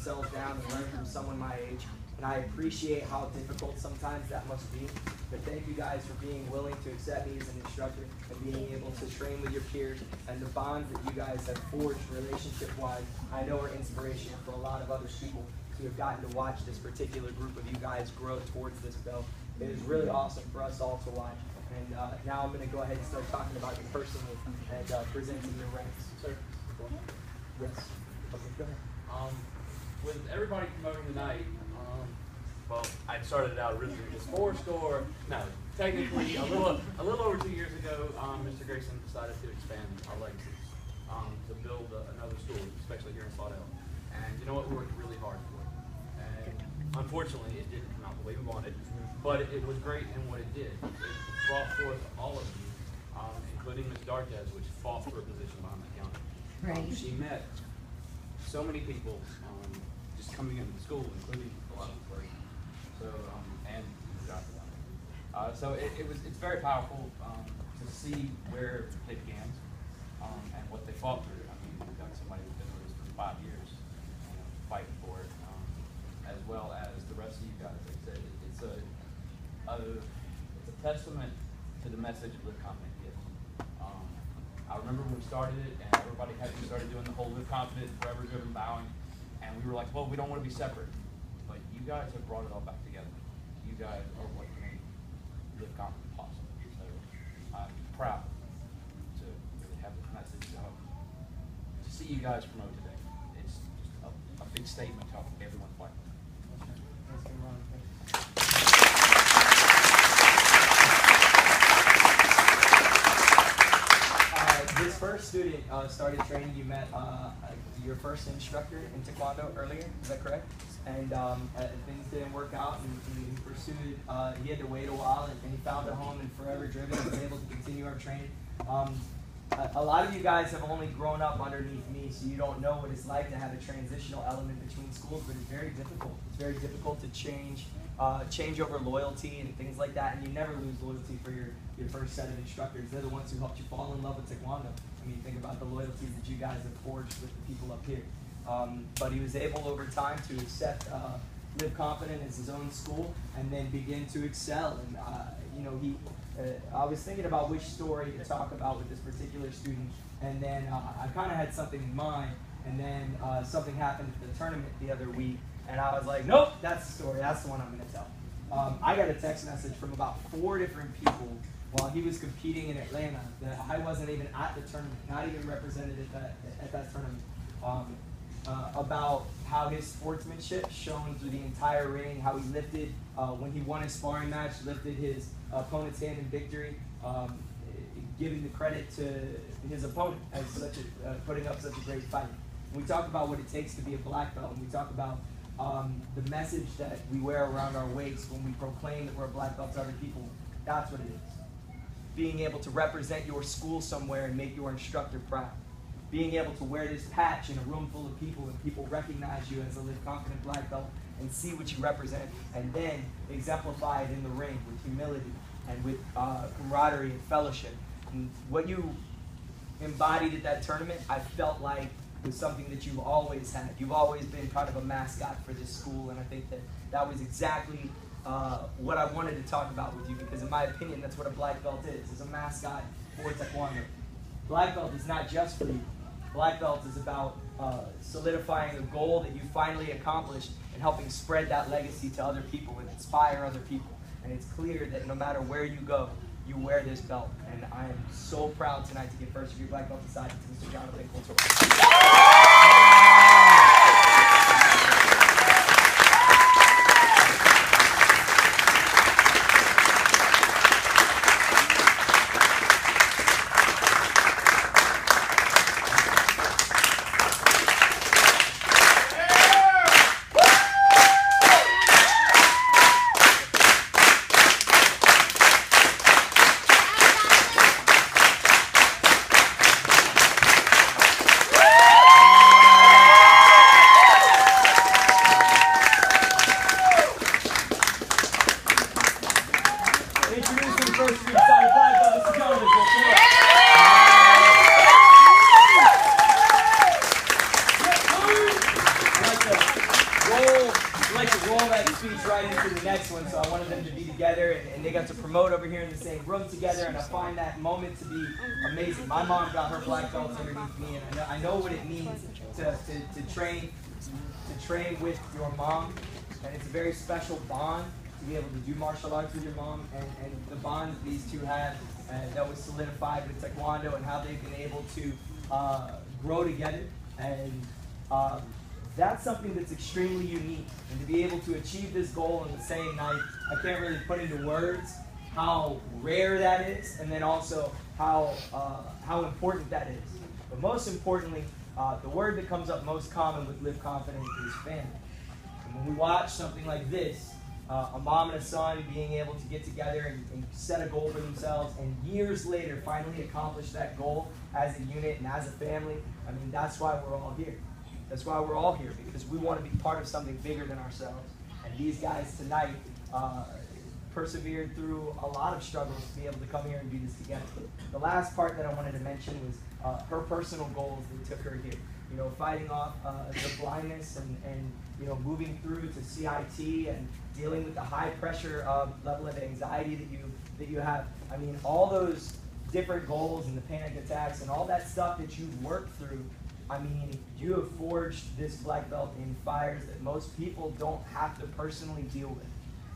themselves down and learn from someone my age. And I appreciate how difficult sometimes that must be. But thank you guys for being willing to accept me as an instructor and being able to train with your peers. And the bonds that you guys have forged relationship-wise, I know are inspirational for a lot of other people who have gotten to watch this particular group of you guys grow towards this belt. It is really awesome for us all to watch. And now I'm going to go ahead and start talking about you personally and presenting your ranks. Sir? Yes. Okay, go ahead. With everybody promoting tonight, well, I started out originally just 4 score. No, technically, a little over 2 years ago, Mr. Grayson decided to expand our legacies, to build another school, especially here in Slaughterhill. And you know what? We worked really hard for it. And unfortunately, it didn't come out the way we wanted, but it was great in what it did. It brought forth all of you, including Ms. Darkez, which fought for a position behind the counter. Right. She met so many people just coming into the school, including a lot of the so and so it's very powerful to see where they began and what they fought through. I mean, we've got somebody who's been with us for 5 years, fighting for it, as well as the rest of you guys. Like I said, it's a testament to the message of Live Confident Gift. I remember when we started it, and everybody started doing the whole Live Confident, Forever Driven, Bowing, and we were like, well, we don't want to be separate. But you guys have brought it all back together. You guys are what made Live Confident possible. So I'm proud to really have this message to see you guys promote today. It's just a big statement to everyone's life. This first student started training. You met your first instructor in Taekwondo earlier, is that correct? And things didn't work out, and he pursued, he had to wait a while, and he found a home in Forever Driven and was able to continue our training. A lot of you guys have only grown up underneath me, so you don't know what it's like to have a transitional element between schools, but it's very difficult. It's very difficult to change over loyalty and things like that, and you never lose loyalty for your first set of instructors. They're the ones who helped you fall in love with Taekwondo. I mean, think about the loyalties that you guys have forged with the people up here. But he was able over time to accept Live Confident as his own school and then begin to excel. And I was thinking about which story to talk about with this particular student, and then I kind of had something in mind, and then something happened at the tournament the other week, and I was like, nope, that's the story, that's the one I'm going to tell. I got a text message from about 4 different people while he was competing in Atlanta that I wasn't even at the tournament, not even represented at that tournament, about how his sportsmanship shone through the entire ring, how he lifted, when he won his sparring match, lifted his opponent's hand in victory, giving the credit to his opponent as putting up such a great fight. We talk about what it takes to be a black belt, and we talk about the message that we wear around our waist when we proclaim that we're a black belt to other people. That's what it is. Being able to represent your school somewhere and make your instructor proud. Being able to wear this patch in a room full of people and people recognize you as a Live Confident black belt and see what you represent, and then exemplify it in the ring with humility and with camaraderie and fellowship. And what you embodied at that tournament, I felt like was something that you've always had. You've always been kind of a mascot for this school, and I think that was exactly what I wanted to talk about with you, because in my opinion, that's what a black belt is a mascot for Taekwondo. Black belt is not just for you. Black belt is about solidifying a goal that you finally accomplished and helping spread that legacy to other people and inspire other people. And it's clear that no matter where you go, you wear this belt. And I am so proud tonight to give first degree black belt assigned to Mr. Jonathan Couture. like to roll that speech right into the next one, so I wanted them to be together, and they got to promote over here in the same room together, and I find that moment to be amazing. My mom got her black belts underneath me, and I know what it means to train with your mom, and it's a very special bond to be able to do martial arts with your mom, and the bond these two had that was solidified with Taekwondo, and how they've been able to grow together, and that's something that's extremely unique. And to be able to achieve this goal in the same night, I can't really put into words how rare that is, and then also how important that is. But most importantly, the word that comes up most common with Live Confident is family. And when we watch something like this, a mom and a son being able to get together and set a goal for themselves, and years later finally accomplish that goal as a unit and as a family, I mean, that's why we're all here. That's why we're all here, because we want to be part of something bigger than ourselves. And these guys tonight persevered through a lot of struggles to be able to come here and do this together. The last part that I wanted to mention was her personal goals that took her here. You know, fighting off the blindness and you know, moving through to CIT and dealing with the high pressure level of anxiety that you have. I mean, all those different goals and the panic attacks and all that stuff that you've worked through, I mean, you have forged this black belt in fires that most people don't have to personally deal with.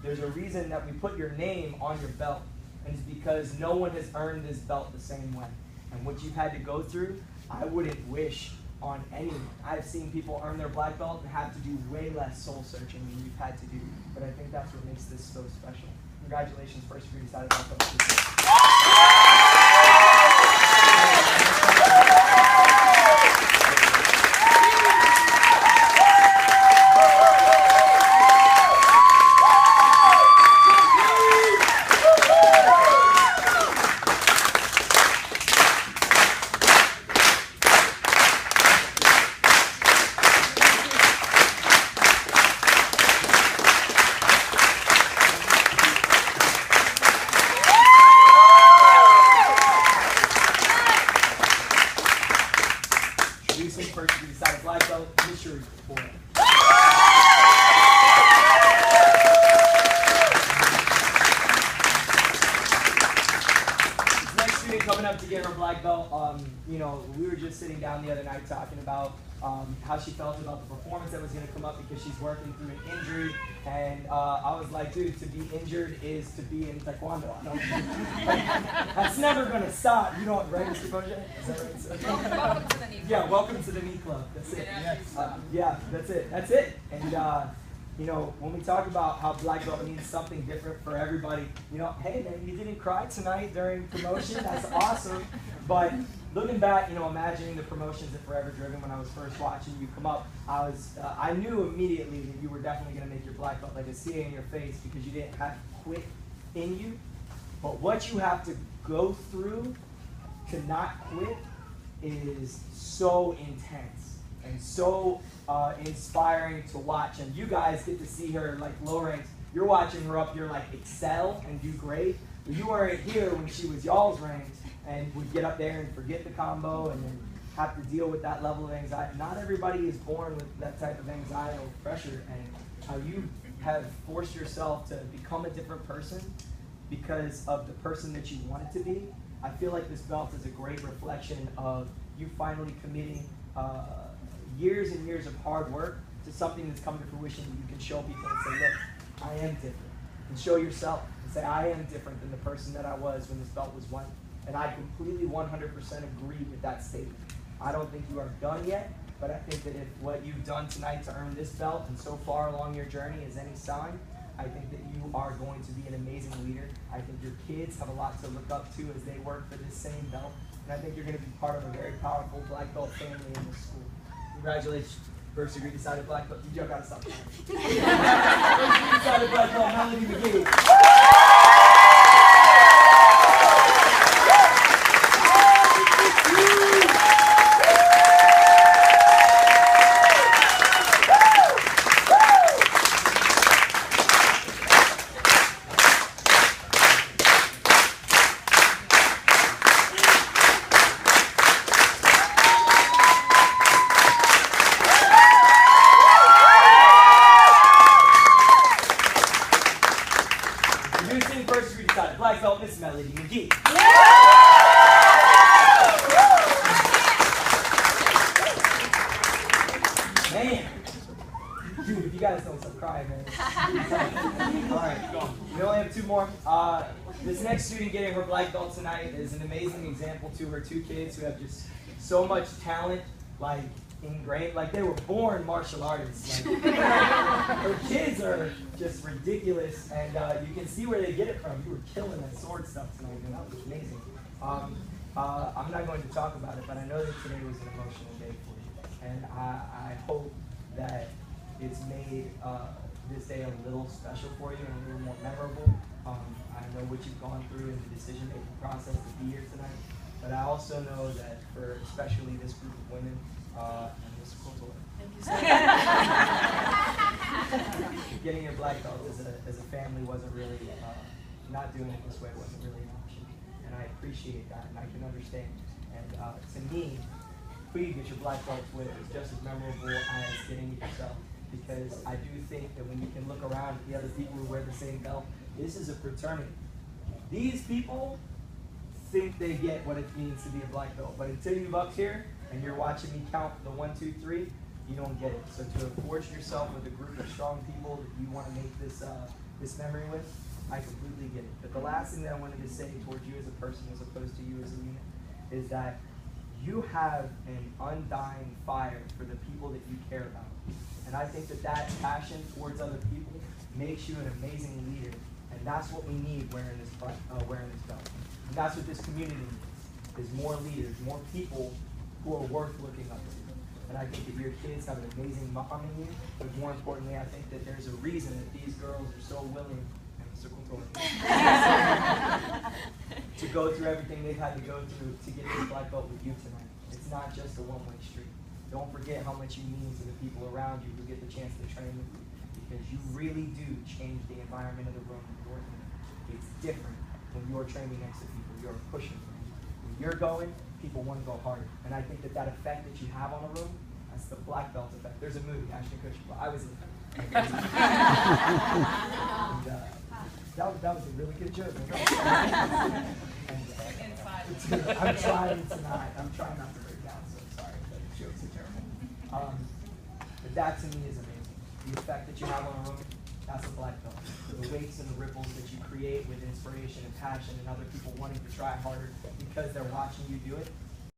There's a reason that we put your name on your belt, and it's because no one has earned this belt the same way. And what you've had to go through, I wouldn't wish on anyone. I've seen people earn their black belt and have to do way less soul searching than you've had to do, but I think that's what makes this so special. Congratulations, First Degree Decided Black Belt. Introducing First Degree Decided Black Belt, Mr. Boyle. Next student coming up to get her black belt, you know, we were just sitting down the other night talking about how she felt about the performance that was going to come up because she's working through an injury, and I was like, dude, to be injured is to be in Taekwondo. That's never going to stop. You don't, right, Mr. Bojan? Is that right? Welcome to the knee club. Yeah, welcome to the knee club. That's it. Yeah, that's it. That's it. And you know, when we talk about how black belt means something different for everybody, you know, hey man, you didn't cry tonight during promotion. That's awesome. But looking back, you know, imagining the promotions at Forever Driven when I was first watching you come up, I knew immediately that you were definitely going to make your black belt. Like I see it in your face because you didn't have quit in you. But what you have to go through to not quit is so intense and so inspiring to watch. And you guys get to see her like low ranks. You're watching her up here like excel and do great. But you weren't here when she was y'all's ranks and would get up there and forget the combo and then have to deal with that level of anxiety. Not everybody is born with that type of anxiety or pressure, and how you have forced yourself to become a different person because of the person that you wanted to be. I feel like this belt is a great reflection of you finally committing years and years of hard work to something that's come to fruition that you can show people and say, look, I am different. And show yourself and say, I am different than the person that I was when this belt was won. And I completely 100% agree with that statement. I don't think you are done yet, but I think that if what you've done tonight to earn this belt and so far along your journey is any sign, I think that you are going to be an amazing leader. I think your kids have a lot to look up to as they work for this same belt. And I think you're going to be part of a very powerful black belt family in this school. Congratulations, First Degree Decided Black Belt. You gotta stop. First Degree Decided Black Belt, Melanie McGee. belt, Miss Melody McGee. Man, dude, if you guys don't stop crying, man. All right, we only have 2 more. This next student getting her black belt tonight is an amazing example to her 2 kids who have just so much talent, like ingrained, like they were born martial artists. Like, her kids are just ridiculous, and you can see where they get it from. You were killing that sword stuff tonight, and that was amazing. I'm not going to talk about it, but I know that today was an emotional day for you, and I hope that it's made this day a little special for you and a little more memorable. I know what you've gone through in the decision-making process to be here tonight, but I also know that for especially this group of women, and Ms. Couture, getting your black belt as a family wasn't really, not doing it this way wasn't really an option. And I appreciate that, and I can understand. And to me, who you get your black belts with is just as memorable as getting it yourself. Because I do think that when you can look around at the other people who wear the same belt, this is a fraternity. These people think they get what it means to be a black belt, but until you're up here and you're watching me count the 1, 2, 3, you don't get it. So to have forged yourself with a group of strong people that you want to make this this memory with, I completely get it. But the last thing that I wanted to say towards you as a person, as opposed to you as a unit, is that you have an undying fire for the people that you care about. And I think that that passion towards other people makes you an amazing leader. And that's what we need wearing this belt. And that's what this community needs, is more leaders, more people who are worth looking up to. And I think that your kids have an amazing mom in you, but more importantly, I think that there's a reason that these girls are so willing, and Mr. Couture, to go through everything they've had to go through to get this black belt with you tonight. It's not just a one-way street. Don't forget how much you mean to the people around you who get the chance to train with you, because you really do change the environment of the room you're working in. It's different when you're training next to people. You're pushing them. When you're going, people want to go harder. And I think that that effect that you have on a room, that's the black belt effect. There's a movie, Ashton Kutcher. I was in it. And, that was a really good joke. I'm trying tonight. I'm trying not to break down, so I'm sorry. But the jokes are terrible. But that to me is amazing. The effect that you have on a room, that's a black belt. The weights and the ripples that you create with inspiration and passion and other people wanting to try harder because they're watching you do it,